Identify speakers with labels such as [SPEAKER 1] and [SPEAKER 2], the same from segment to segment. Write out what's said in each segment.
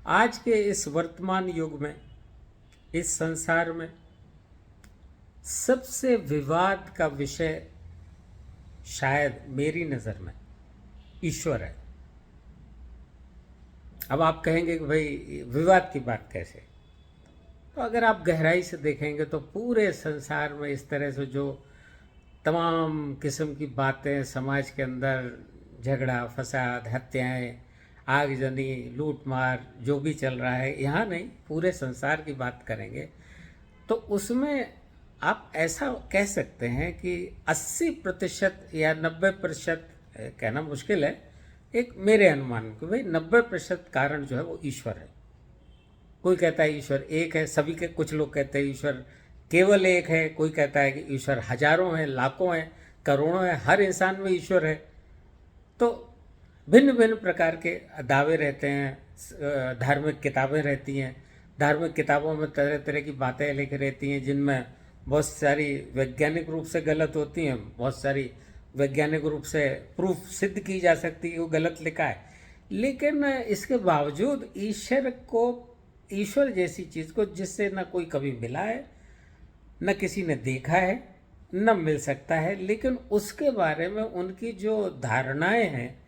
[SPEAKER 1] आज के इस वर्तमान युग में, इस संसार में सबसे विवाद का विषय शायद मेरी नज़र में ईश्वर है। अब आप कहेंगे कि भाई विवाद की बात कैसे? तो अगर आप गहराई से देखेंगे तो पूरे संसार में इस तरह से जो तमाम किस्म की बातें समाज के अंदर, झगड़ा फसाद, हत्याएं, आगजनी, लूट मार जो भी चल रहा है, यहाँ नहीं पूरे संसार की बात करेंगे तो उसमें आप ऐसा कह सकते हैं कि 80% या 90%, कहना मुश्किल है, एक मेरे अनुमान कि भाई 90% कारण जो है वो ईश्वर है। कोई कहता है ईश्वर एक है, सभी के कुछ लोग कहते हैं ईश्वर केवल एक है, कोई कहता है कि ईश्वर हजारों हैं, लाखों हैं, करोड़ों हैं, हर इंसान में ईश्वर है। तो भिन्न भिन्न प्रकार के दावे रहते हैं, धार्मिक किताबें रहती हैं, धार्मिक किताबों में तरह तरह की बातें लिखी रहती हैं जिनमें बहुत सारी वैज्ञानिक रूप से गलत होती हैं, बहुत सारी वैज्ञानिक रूप से प्रूफ सिद्ध की जा सकती है वो गलत लिखा है। लेकिन इसके बावजूद ईश्वर जैसी चीज़ को जिससे न कोई कभी मिला है, न किसी ने देखा है, न मिल सकता है, लेकिन उसके बारे में उनकी जो धारणाएं हैं,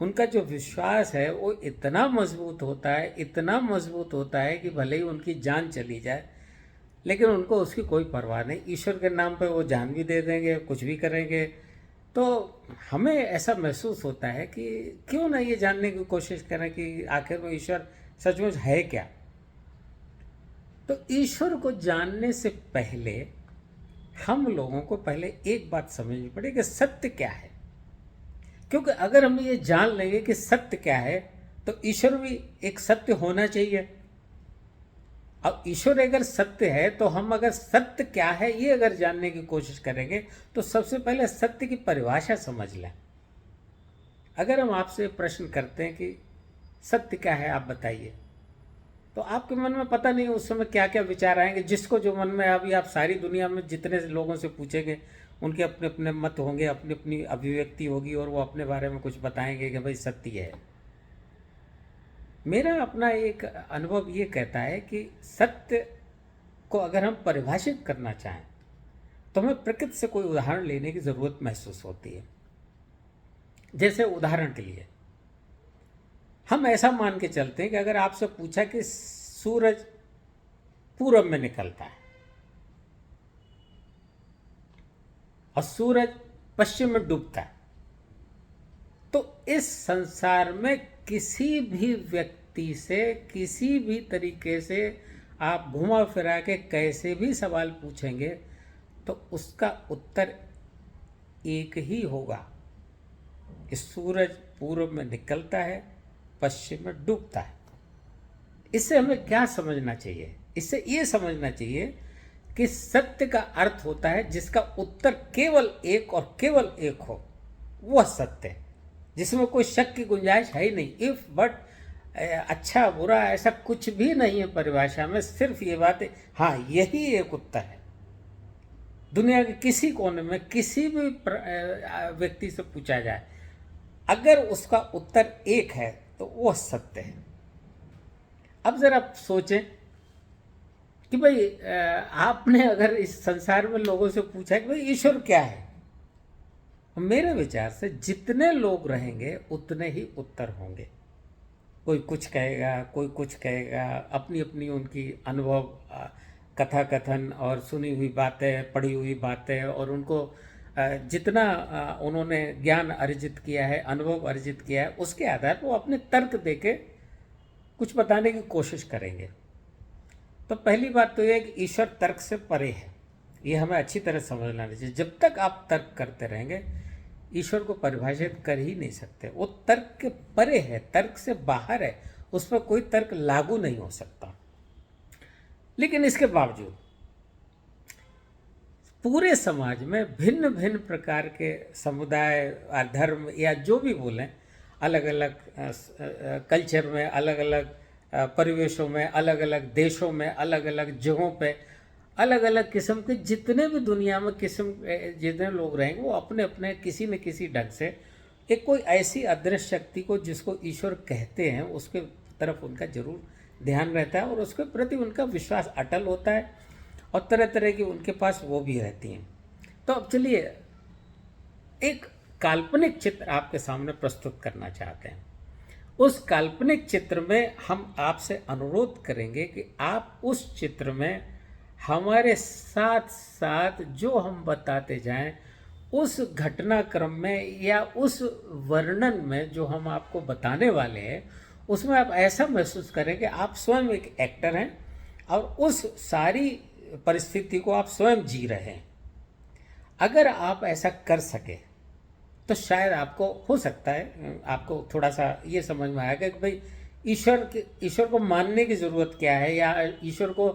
[SPEAKER 1] उनका जो विश्वास है वो इतना मजबूत होता है, इतना मजबूत होता है कि भले ही उनकी जान चली जाए लेकिन उनको उसकी कोई परवाह नहीं। ईश्वर के नाम पे वो जान भी दे देंगे, कुछ भी करेंगे। तो हमें ऐसा महसूस होता है कि क्यों ना ये जानने की कोशिश करें कि आखिर में ईश्वर सचमुच है क्या। तो ईश्वर को जानने से पहले हम लोगों को पहले एक बात समझनी पड़ेगी कि सत्य क्या है। क्योंकि अगर हम ये जान लेंगे कि सत्य क्या है तो ईश्वर भी एक सत्य होना चाहिए। अब ईश्वर अगर सत्य है तो हम अगर सत्य क्या है ये अगर जानने की कोशिश करेंगे तो सबसे पहले सत्य की परिभाषा समझ लें। अगर हम आपसे प्रश्न करते हैं कि सत्य क्या है आप बताइए, तो आपके मन में पता नहीं उस समय क्या क्या विचार आएंगे। जिसको जो मन में, अभी आप सारी दुनिया में जितने लोगों से पूछेंगे उनके अपने अपने मत होंगे, अपनी अपनी अभिव्यक्ति होगी और वो अपने बारे में कुछ बताएंगे कि भाई सत्य है। मेरा अपना एक अनुभव ये कहता है कि सत्य को अगर हम परिभाषित करना चाहें तो हमें प्रकृति से कोई उदाहरण लेने की ज़रूरत महसूस होती है। जैसे उदाहरण के लिए हम ऐसा मान के चलते हैं कि अगर आपसे पूछा कि सूरज पूरब में निकलता है और सूरज पश्चिम में डूबता है, तो इस संसार में किसी भी व्यक्ति से किसी भी तरीके से आप घुमा फिरा के कैसे भी सवाल पूछेंगे तो उसका उत्तर एक ही होगा कि सूरज पूर्व में निकलता है, पश्चिम में डूबता है। इससे हमें क्या समझना चाहिए? इससे ये समझना चाहिए कि सत्य का अर्थ होता है जिसका उत्तर केवल एक और केवल एक हो, वह सत्य है जिसमें कोई शक की गुंजाइश है ही नहीं। इफ बट, अच्छा बुरा ऐसा कुछ भी नहीं है परिभाषा में, सिर्फ ये बात है, हाँ यही एक उत्तर है। दुनिया के किसी कोने में किसी भी व्यक्ति से पूछा जाए, अगर उसका उत्तर एक है तो वह सत्य है। अब जरा सोचें कि भाई आपने अगर इस संसार में लोगों से पूछा कि भाई ईश्वर क्या है, मेरे विचार से जितने लोग रहेंगे उतने ही उत्तर होंगे। कोई कुछ कहेगा, कोई कुछ कहेगा, अपनी अपनी उनकी अनुभव, कथा कथन और सुनी हुई बातें, पढ़ी हुई बातें और उनको जितना उन्होंने ज्ञान अर्जित किया है, अनुभव अर्जित किया है, उसके आधार पर वो अपने तर्क देके कुछ बताने की कोशिश करेंगे। तो पहली बात तो यह है कि ईश्वर तर्क से परे है, ये हमें अच्छी तरह समझना चाहिए। जब तक आप तर्क करते रहेंगे ईश्वर को परिभाषित कर ही नहीं सकते। वो तर्क के परे है, तर्क से बाहर है, उस पर कोई तर्क लागू नहीं हो सकता। लेकिन इसके बावजूद पूरे समाज में भिन्न भिन्न प्रकार के समुदाय, धर्म या जो भी बोलें, अलग अलग कल्चर में, अलग अलग परिवेशों में, अलग अलग देशों में, अलग अलग जगहों पे अलग अलग किस्म के जितने भी दुनिया में जितने लोग रहेंगे वो अपने अपने किसी न किसी ढंग से एक कोई ऐसी अदृश्य शक्ति को जिसको ईश्वर कहते हैं उसके तरफ उनका जरूर ध्यान रहता है और उसके प्रति उनका विश्वास अटल होता है और तरह तरह की उनके पास वो भी रहती हैं। तो अब चलिए एक काल्पनिक चित्र आपके सामने प्रस्तुत करना चाहते हैं। उस काल्पनिक चित्र में हम आपसे अनुरोध करेंगे कि आप उस चित्र में हमारे साथ साथ जो हम बताते जाएं उस घटनाक्रम में या उस वर्णन में जो हम आपको बताने वाले हैं उसमें आप ऐसा महसूस करें कि आप स्वयं एक एक्टर हैं और उस सारी परिस्थिति को आप स्वयं जी रहे हैं। अगर आप ऐसा कर सके तो शायद आपको हो सकता है आपको थोड़ा सा ये समझ में आएगा कि भाई ईश्वर को मानने की ज़रूरत क्या है या ईश्वर को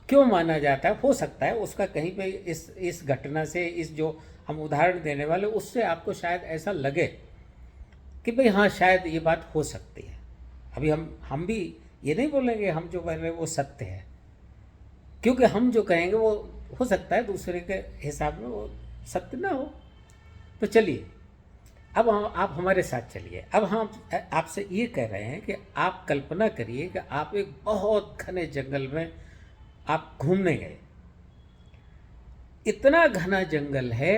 [SPEAKER 1] क्यों माना जाता है। हो सकता है उसका कहीं पे इस घटना से, इस जो हम उदाहरण देने वाले उससे आपको शायद ऐसा लगे कि भाई हाँ शायद ये बात हो सकती है। अभी हम भी ये नहीं बोलेंगे हम जो कह रहे हैं वो सत्य है, क्योंकि हम जो कहेंगे वो हो सकता है दूसरे के हिसाब में वो सत्य ना हो। तो चलिए अब आप हमारे साथ चलिए। अब हम आपसे ये कह रहे हैं कि आप कल्पना करिए कि आप एक बहुत घने जंगल में आप घूमने गए। इतना घना जंगल है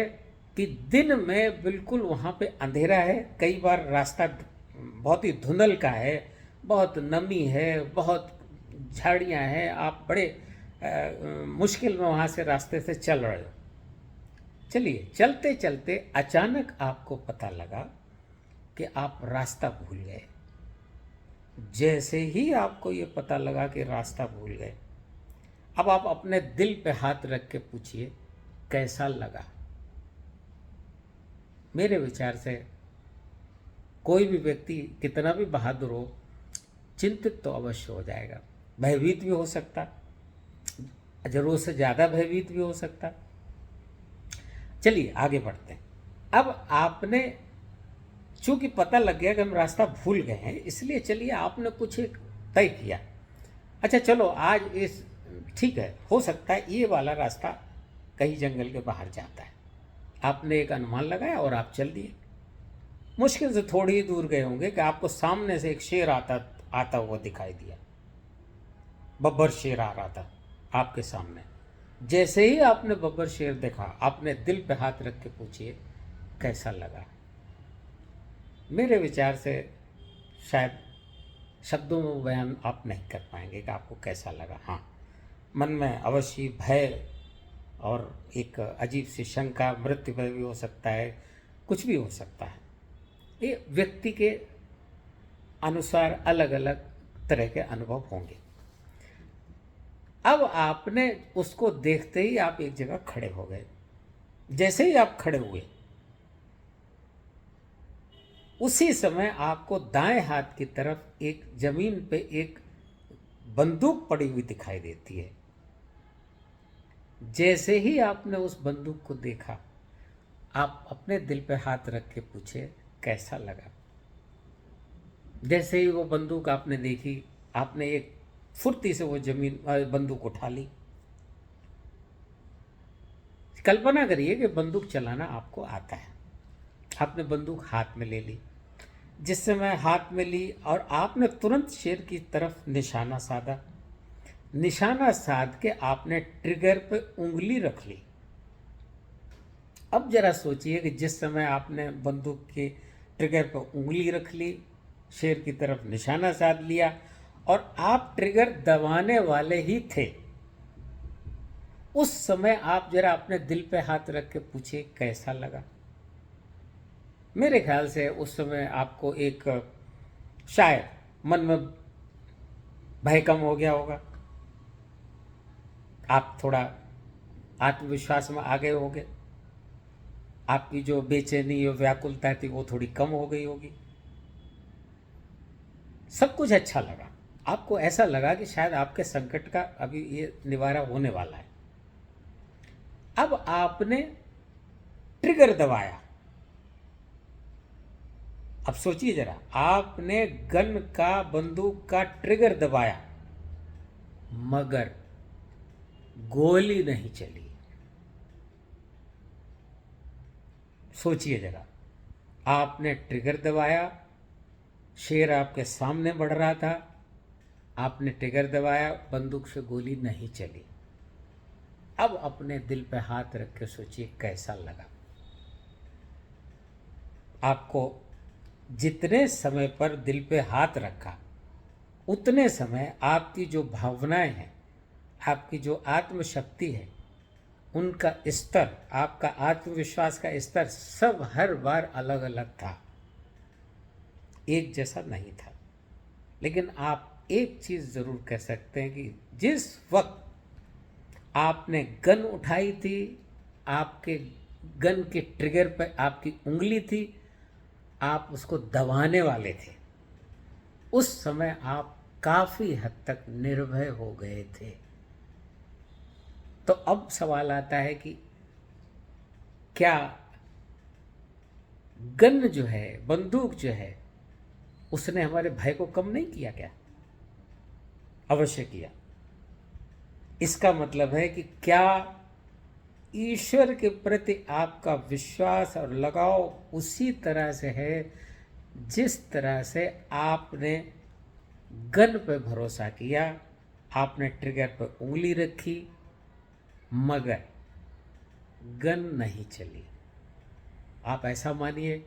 [SPEAKER 1] कि दिन में बिल्कुल वहाँ पे अंधेरा है, कई बार रास्ता बहुत ही धुंधल का है, बहुत नमी है, बहुत झाड़ियाँ हैं, आप बड़े मुश्किल में वहाँ से रास्ते से चल रहे हो। चलिए चलते चलते अचानक आपको पता लगा कि आप रास्ता भूल गए। जैसे ही आपको ये पता लगा कि रास्ता भूल गए, अब आप अपने दिल पे हाथ रख के पूछिए कैसा लगा। मेरे विचार से कोई भी व्यक्ति कितना भी बहादुर हो चिंतित तो अवश्य हो जाएगा, भयभीत भी हो सकता, जरूरत से ज़्यादा भयभीत भी हो सकता। चलिए आगे बढ़ते हैं। अब आपने चूंकि पता लग गया कि हम रास्ता भूल गए हैं, इसलिए चलिए आपने कुछ एक तय किया। अच्छा चलो आज इस ठीक है, हो सकता है ये वाला रास्ता कहीं जंगल के बाहर जाता है। आपने एक अनुमान लगाया और आप चल दिए। मुश्किल से थोड़ी ही दूर गए होंगे कि आपको सामने से एक शेर आता हुआ दिखाई दिया। बब्बर शेर आ रहा था आपके सामने। जैसे ही आपने बब्बर शेर देखा, आपने दिल पे हाथ रख के पूछिए कैसा लगा। मेरे विचार से शायद शब्दों में बयान आप नहीं कर पाएंगे कि आपको कैसा लगा। हाँ, मन में अवश्य भय और एक अजीब सी शंका, मृत्यु भय भी हो सकता है, कुछ भी हो सकता है। ये व्यक्ति के अनुसार अलग अलग तरह के अनुभव होंगे। अब आपने उसको देखते ही आप एक जगह खड़े हो गए। जैसे ही आप खड़े हुए उसी समय आपको दाएं हाथ की तरफ एक जमीन पे एक बंदूक पड़ी हुई दिखाई देती है। जैसे ही आपने उस बंदूक को देखा, आप अपने दिल पे हाथ रख के पूछे कैसा लगा। जैसे ही वो बंदूक आपने देखी, आपने एक फुर्ती से वो बंदूक उठा ली। कल्पना करिए कि बंदूक चलाना आपको आता है। आपने बंदूक हाथ में ले ली। जिस समय हाथ में ली और आपने तुरंत शेर की तरफ निशाना साधा। निशाना साध के आपने ट्रिगर पे उंगली रख ली। अब जरा सोचिए कि जिस समय आपने बंदूक के ट्रिगर पर उंगली रख ली, शेर की तरफ निशाना साध लिया और आप ट्रिगर दबाने वाले ही थे, उस समय आप जरा अपने दिल पे हाथ रख के पूछिए कैसा लगा। मेरे ख्याल से उस समय आपको एक शायद मन में भय कम हो गया होगा, आप थोड़ा आत्मविश्वास में आ गए होंगे, आपकी जो बेचैनी और व्याकुलता थी वो थोड़ी कम हो गई होगी। सब कुछ अच्छा लगा। आपको ऐसा लगा कि शायद आपके संकट का अभी ये निवारण होने वाला है। अब आपने ट्रिगर दबाया। अब सोचिए जरा, आपने गन का, बंदूक का ट्रिगर दबाया मगर गोली नहीं चली। सोचिए जरा, आपने ट्रिगर दबाया, शेर आपके सामने बढ़ रहा था, आपने ट्रिगर दबाया, बंदूक से गोली नहीं चली। अब अपने दिल पे हाथ रख के सोचिए कैसा लगा। आपको जितने समय पर दिल पे हाथ रखा उतने समय आपकी जो भावनाएं हैं, आपकी जो आत्मशक्ति है, उनका स्तर, आपका आत्मविश्वास का स्तर सब हर बार अलग अलग था, एक जैसा नहीं था। लेकिन आप एक चीज़ ज़रूर कह सकते हैं कि जिस वक्त आपने गन उठाई थी, आपके गन के ट्रिगर पर आपकी उंगली थी, आप उसको दबाने वाले थे, उस समय आप काफ़ी हद तक निर्भय हो गए थे। तो अब सवाल आता है कि क्या गन जो है, बंदूक जो है, उसने हमारे भय को कम नहीं किया क्या? अवश्य किया। इसका मतलब है कि क्या ईश्वर के प्रति आपका विश्वास और लगाव उसी तरह से है जिस तरह से आपने गन पर भरोसा किया, आपने ट्रिगर पर उंगली रखी मगर गन नहीं चली। आप ऐसा मानिए,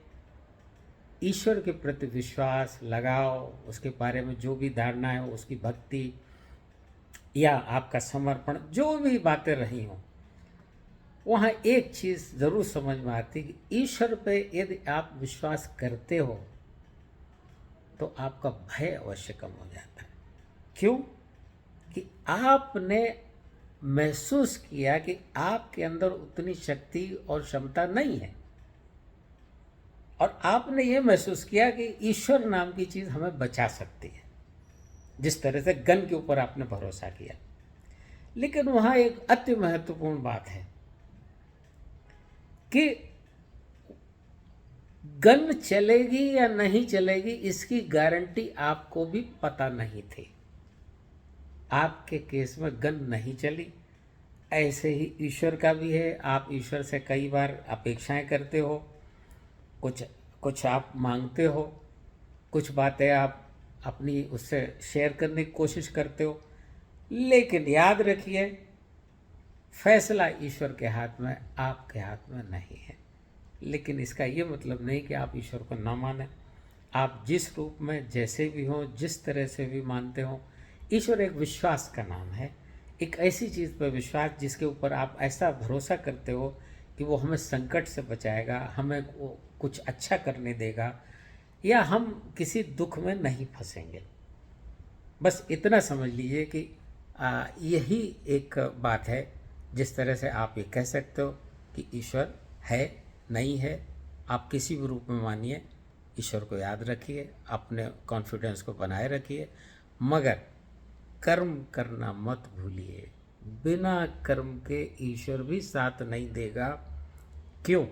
[SPEAKER 1] ईश्वर के प्रति विश्वास, लगाव, उसके बारे में जो भी धारणा है, उसकी भक्ति या आपका समर्पण, जो भी बातें रही हों, वहाँ एक चीज़ ज़रूर समझ में आती कि ईश्वर पे यदि आप विश्वास करते हो तो आपका भय अवश्य कम हो जाता है। क्यों? कि आपने महसूस किया कि आपके अंदर उतनी शक्ति और क्षमता नहीं है, और आपने ये महसूस किया कि ईश्वर नाम की चीज़ हमें बचा सकती है, जिस तरह से गन के ऊपर आपने भरोसा किया। लेकिन वहाँ एक अति महत्वपूर्ण बात है कि गन चलेगी या नहीं चलेगी इसकी गारंटी आपको भी पता नहीं थी। आपके केस में गन नहीं चली, ऐसे ही ईश्वर का भी है। आप ईश्वर से कई बार अपेक्षाएं करते हो, कुछ आप मांगते हो, कुछ बातें आप अपनी उससे शेयर करने की कोशिश करते हो, लेकिन याद रखिए फैसला ईश्वर के हाथ में, आपके हाथ में नहीं है। लेकिन इसका ये मतलब नहीं कि आप ईश्वर को ना मानें। आप जिस रूप में जैसे भी हों, जिस तरह से भी मानते हो, ईश्वर एक विश्वास का नाम है, एक ऐसी चीज़ पर विश्वास जिसके ऊपर आप ऐसा भरोसा करते हो कि वो हमें संकट से बचाएगा, हमें वो कुछ अच्छा करने देगा, या हम किसी दुख में नहीं फंसेंगे। बस इतना समझ लीजिए कि यही एक बात है जिस तरह से आप ये कह सकते हो कि ईश्वर है, नहीं है। आप किसी भी रूप में मानिए, ईश्वर को याद रखिए, अपने कॉन्फिडेंस को बनाए रखिए, मगर कर्म करना मत भूलिए। बिना कर्म के ईश्वर भी साथ नहीं देगा। क्यों?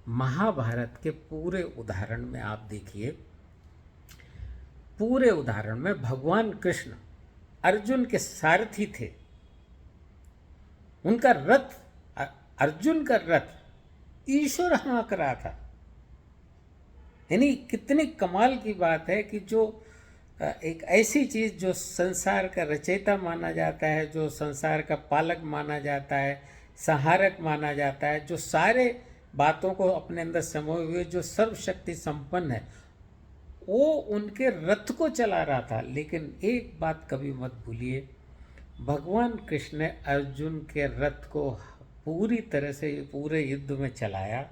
[SPEAKER 1] महाभारत के पूरे उदाहरण में आप देखिए, पूरे उदाहरण में भगवान कृष्ण अर्जुन के सारथी थे। उनका रथ, अर्जुन का रथ ईश्वर हाँक रहा था। यानी कितनी कमाल की बात है कि जो एक ऐसी चीज़ जो संसार का रचयिता माना जाता है, जो संसार का पालक माना जाता है, संहारक माना जाता है, जो सारे बातों को अपने अंदर समोए हुए, जो सर्वशक्ति संपन्न है, वो उनके रथ को चला रहा था। लेकिन एक बात कभी मत भूलिए, भगवान कृष्ण ने अर्जुन के रथ को पूरी तरह से पूरे युद्ध में चलाया।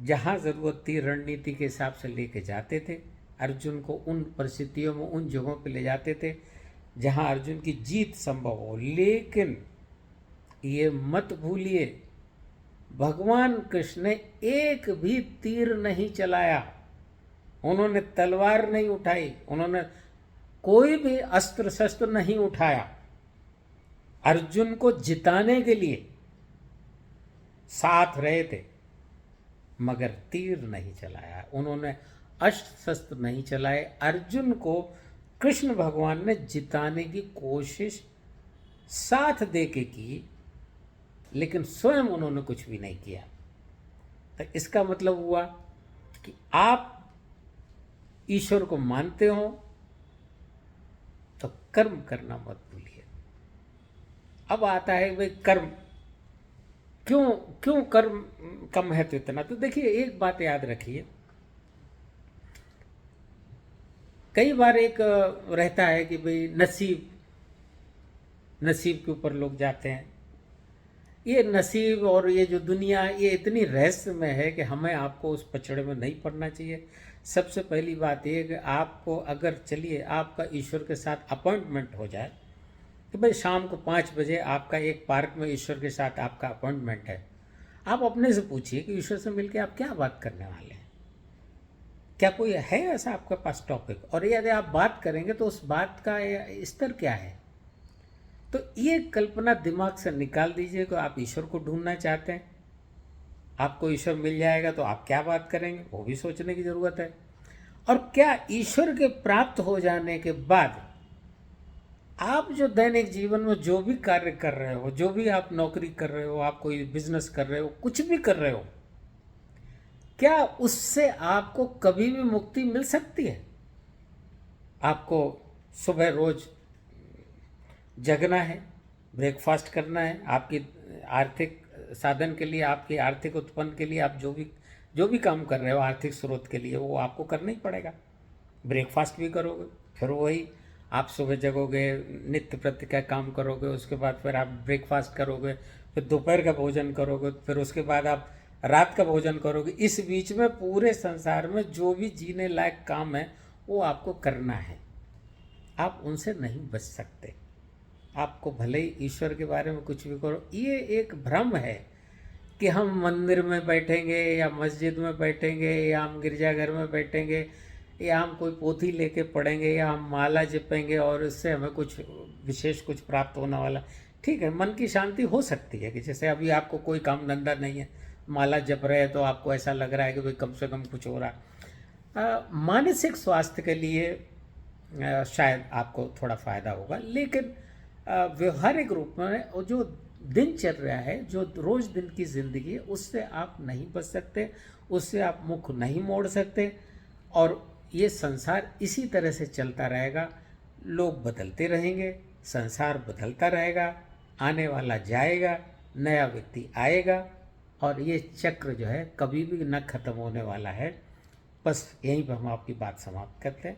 [SPEAKER 1] जहाँ ज़रूरत थी रणनीति के हिसाब से लेके जाते थे, अर्जुन को उन परिस्थितियों में, उन जगहों पे ले जाते थे जहाँ अर्जुन की जीत संभव हो। लेकिन ये मत भूलिए, भगवान कृष्ण ने एक भी तीर नहीं चलाया, उन्होंने तलवार नहीं उठाई, उन्होंने कोई भी अस्त्र शस्त्र नहीं उठाया। अर्जुन को जिताने के लिए साथ रहे थे, मगर तीर नहीं चलाया, उन्होंने अस्त्र शस्त्र नहीं चलाए। अर्जुन को कृष्ण भगवान ने जिताने की कोशिश साथ दे के की, लेकिन स्वयं उन्होंने कुछ भी नहीं किया। तो इसका मतलब हुआ कि आप ईश्वर को मानते हो तो कर्म करना मत भूलिए। अब आता है भाई कर्म, क्यों क्यों कर्म का महत्व इतना? तो देखिए, एक बात याद रखिए, कई बार एक रहता है कि भाई नसीब, नसीब के ऊपर लोग जाते हैं। ये नसीब और ये जो दुनिया, ये इतनी रहस्यमय है कि हमें आपको उस पचड़े में नहीं पड़ना चाहिए। सबसे पहली बात ये कि आपको अगर, चलिए आपका ईश्वर के साथ अपॉइंटमेंट हो जाए कि भाई शाम को 5 बजे आपका एक पार्क में ईश्वर के साथ आपका अपॉइंटमेंट है, आप अपने से पूछिए कि ईश्वर से मिलकर आप क्या बात करने वाले हैं। क्या कोई है ऐसा आपके पास टॉपिक, और यदि आप बात करेंगे तो उस बात का स्तर क्या है? तो ये कल्पना दिमाग से निकाल दीजिए कि आप ईश्वर को ढूंढना चाहते हैं, आपको ईश्वर मिल जाएगा तो आप क्या बात करेंगे, वो भी सोचने की ज़रूरत है। और क्या ईश्वर के प्राप्त हो जाने के बाद आप जो दैनिक जीवन में जो भी कार्य कर रहे हो, जो भी आप नौकरी कर रहे हो, आप कोई बिजनेस कर रहे हो, कुछ भी कर रहे हो, क्या उससे आपको कभी भी मुक्ति मिल सकती है? आपको सुबह रोज जगना है, ब्रेकफास्ट करना है, आपकी आर्थिक साधन के लिए, आपकी आर्थिक उत्पन्न के लिए, आप जो भी काम कर रहे हो आर्थिक स्रोत के लिए, वो आपको करना ही पड़ेगा। ब्रेकफास्ट भी करोगे, फिर वही आप सुबह जगोगे, नित्य प्रति का काम करोगे, उसके बाद फिर आप ब्रेकफास्ट करोगे, फिर दोपहर का भोजन करोगे, फिर उसके बाद आप रात का भोजन करोगे। इस बीच में पूरे संसार में जो भी जीने लायक काम है वो आपको करना है, आप उनसे नहीं बच सकते। आपको भले ही ईश्वर के बारे में कुछ भी करो, ये एक भ्रम है कि हम मंदिर में बैठेंगे या मस्जिद में बैठेंगे या हम गिरजाघर में बैठेंगे या हम कोई पोथी लेके पढ़ेंगे या हम माला जपेंगे और इससे हमें कुछ विशेष कुछ प्राप्त होने वाला। ठीक है, मन की शांति हो सकती है कि जैसे अभी आपको कोई काम धंधा नहीं है, माला जप रहे हैं तो आपको ऐसा लग रहा है कि भाई कम से कम कुछ हो रहा। मानसिक स्वास्थ्य के लिए शायद आपको थोड़ा फायदा होगा, लेकिन व्यवहारिक रूप में वो जो दिनचर्या है, जो रोज दिन की जिंदगी है, उससे आप नहीं बच सकते, उससे आप मुख नहीं मोड़ सकते। और ये संसार इसी तरह से चलता रहेगा, लोग बदलते रहेंगे, संसार बदलता रहेगा, आने वाला जाएगा, नया व्यक्ति आएगा, और ये चक्र जो है कभी भी न खत्म होने वाला है। बस यहीं पर हम आपकी बात समाप्त करते हैं।